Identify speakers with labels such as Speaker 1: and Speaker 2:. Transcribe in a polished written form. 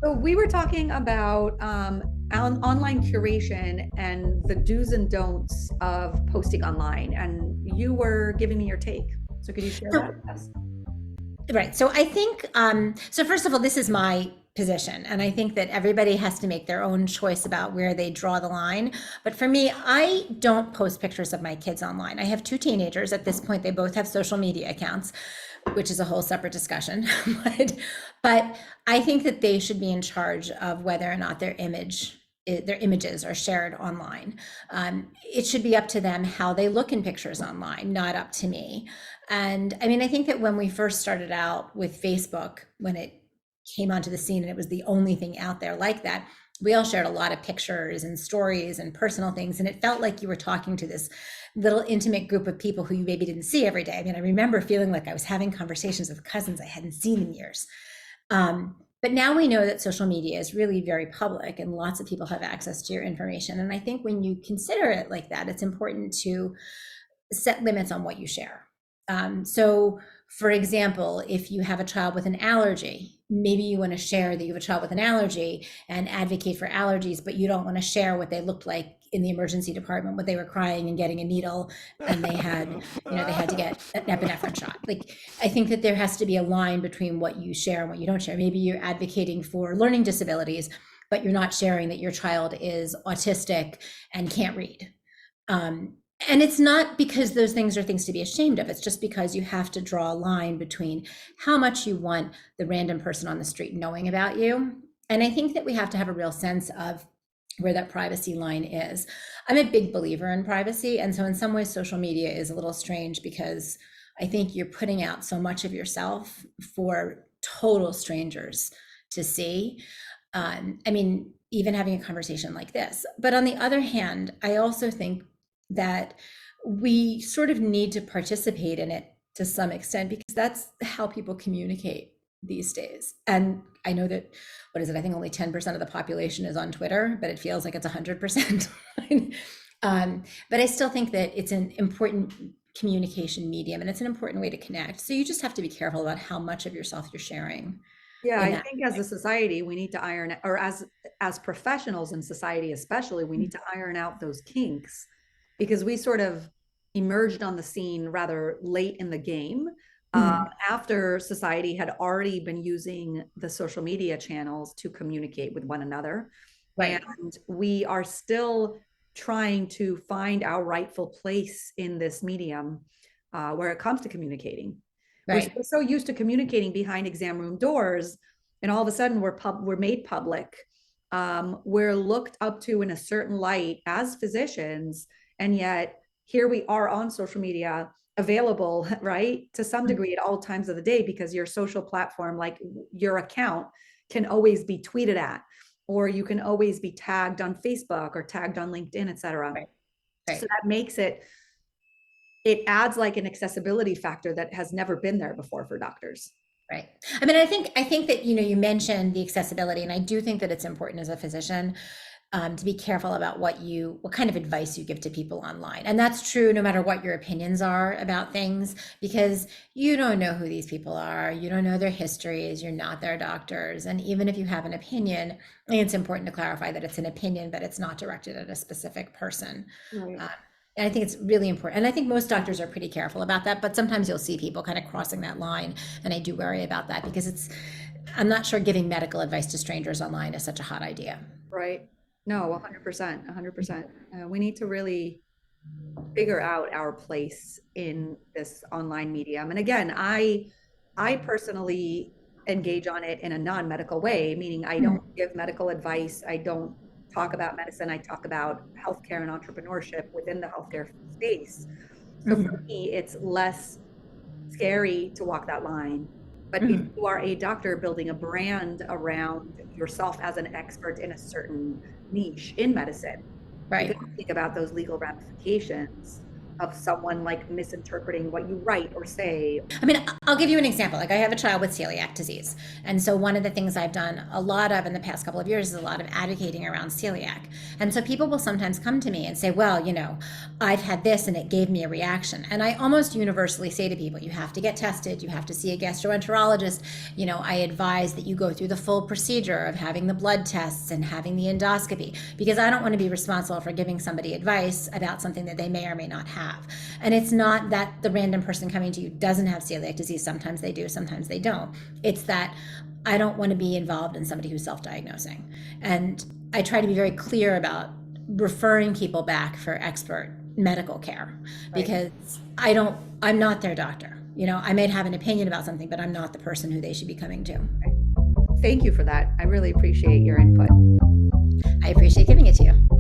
Speaker 1: So we were talking about online curation and the do's and don'ts of posting online, and you were giving me your take. So could you share that
Speaker 2: So,
Speaker 1: with us?
Speaker 2: right. So I think, so first of all, this is my position. And I think that everybody has to make their own choice about where they draw the line. But for me, I don't post pictures of my kids online. I have two teenagers. At this point, they both have social media accounts, which is a whole separate discussion. but I think that they should be in charge of whether or not their images are shared online. It should be up to them how they look in pictures online, not up to me. And I mean, I think that when we first started out with Facebook, when it came onto the scene and it was the only thing out there like that, we all shared a lot of pictures and stories and personal things. And it felt like you were talking to this little intimate group of people who you maybe didn't see every day. I mean, I remember feeling like I was having conversations with cousins I hadn't seen in years. But now we know that social media is really very public and lots of people have access to your information. And I think when you consider it like that, it's important to set limits on what you share. So, for example, if you have a child with an allergy, maybe you want to share that you have a child with an allergy and advocate for allergies, but you don't want to share what they looked like in the emergency department when they were crying and getting a needle and they had to get an epinephrine shot. Like, I think that there has to be a line between what you share and what you don't share. Maybe you're advocating for learning disabilities, but you're not sharing that your child is autistic and can't read. And it's not because those things are things to be ashamed of. It's just because you have to draw a line between how much you want the random person on the street knowing about you. And I think that we have to have a real sense of where that privacy line is. I'm a big believer in privacy. And so in some ways, social media is a little strange because I think you're putting out so much of yourself for total strangers to see. I mean, even having a conversation like this. But on the other hand, I also think that we sort of need to participate in it to some extent because that's how people communicate these days. And I know that, what is it? I think only 10% of the population is on Twitter, but it feels like it's 100%. But I still think that it's an important communication medium and it's an important way to connect. So you just have to be careful about how much of yourself you're sharing
Speaker 1: Yeah,
Speaker 2: in
Speaker 1: I
Speaker 2: that.
Speaker 1: think as a society, we need to iron, or as professionals in society especially, we need to iron out those kinks because we sort of emerged on the scene rather late in the game,
Speaker 2: Mm,
Speaker 1: after society had already been using the social media channels to communicate with one another.
Speaker 2: right,
Speaker 1: And we are still trying to find our rightful place in this medium, where it comes to communicating.
Speaker 2: right.
Speaker 1: We're so used to communicating behind exam room doors, and all of a sudden we're made public. We're looked up to in a certain light as physicians, and yet here we are on social media available, right, to some degree at all times of the day because your social platform, like your account, can always be tweeted at, or you can always be tagged on Facebook or tagged on LinkedIn, etc.
Speaker 2: Right,
Speaker 1: So
Speaker 2: right.
Speaker 1: that makes it adds like an accessibility factor that has never been there before for doctors.
Speaker 2: Right. I mean, I think that, you mentioned the accessibility, and I do think that it's important as a physician to be careful about what kind of advice you give to people online. And that's true no matter what your opinions are about things, because you don't know who these people are. You don't know their histories. You're not their doctors. And even if you have an opinion, I think it's important to clarify that it's an opinion, but it's not directed at a specific person.
Speaker 1: Right.
Speaker 2: Uh, and I think it's really important. And I think most doctors are pretty careful about that, but sometimes you'll see people kind of crossing that line. And I do worry about that because I'm not sure giving medical advice to strangers online is such a hot idea.
Speaker 1: Right. No, 100%, 100%. We need to really figure out our place in this online medium. And again, I personally engage on it in a non-medical way, meaning I don't give medical advice. I don't talk about medicine. I talk about healthcare and entrepreneurship within the healthcare space. So for
Speaker 2: Mhm.
Speaker 1: me, it's less scary to walk that line. But if
Speaker 2: Mhm.
Speaker 1: you are a doctor building a brand around yourself as an expert in a certain niche in medicine, you
Speaker 2: Right.
Speaker 1: got to think about those legal ramifications of someone like misinterpreting what you write or say?
Speaker 2: I mean, I'll give you an example. Like I have a child with celiac disease. And so one of the things I've done a lot of in the past couple of years is a lot of advocating around celiac. And so people will sometimes come to me and say, well, I've had this and it gave me a reaction. And I almost universally say to people, you have to get tested. You have to see a gastroenterologist. I advise that you go through the full procedure of having the blood tests and having the endoscopy, because I don't want to be responsible for giving somebody advice about something that they may or may not have. And it's not that the random person coming to you doesn't have celiac disease. Sometimes they do, sometimes they don't. It's that I don't want to be involved in somebody who's self-diagnosing. And I try to be very clear about referring people back for expert medical care, because I'm not their doctor. I may have an opinion about something, but I'm not the person who they should be coming to.
Speaker 1: Thank you for that. I really appreciate your input.
Speaker 2: I appreciate giving it to you.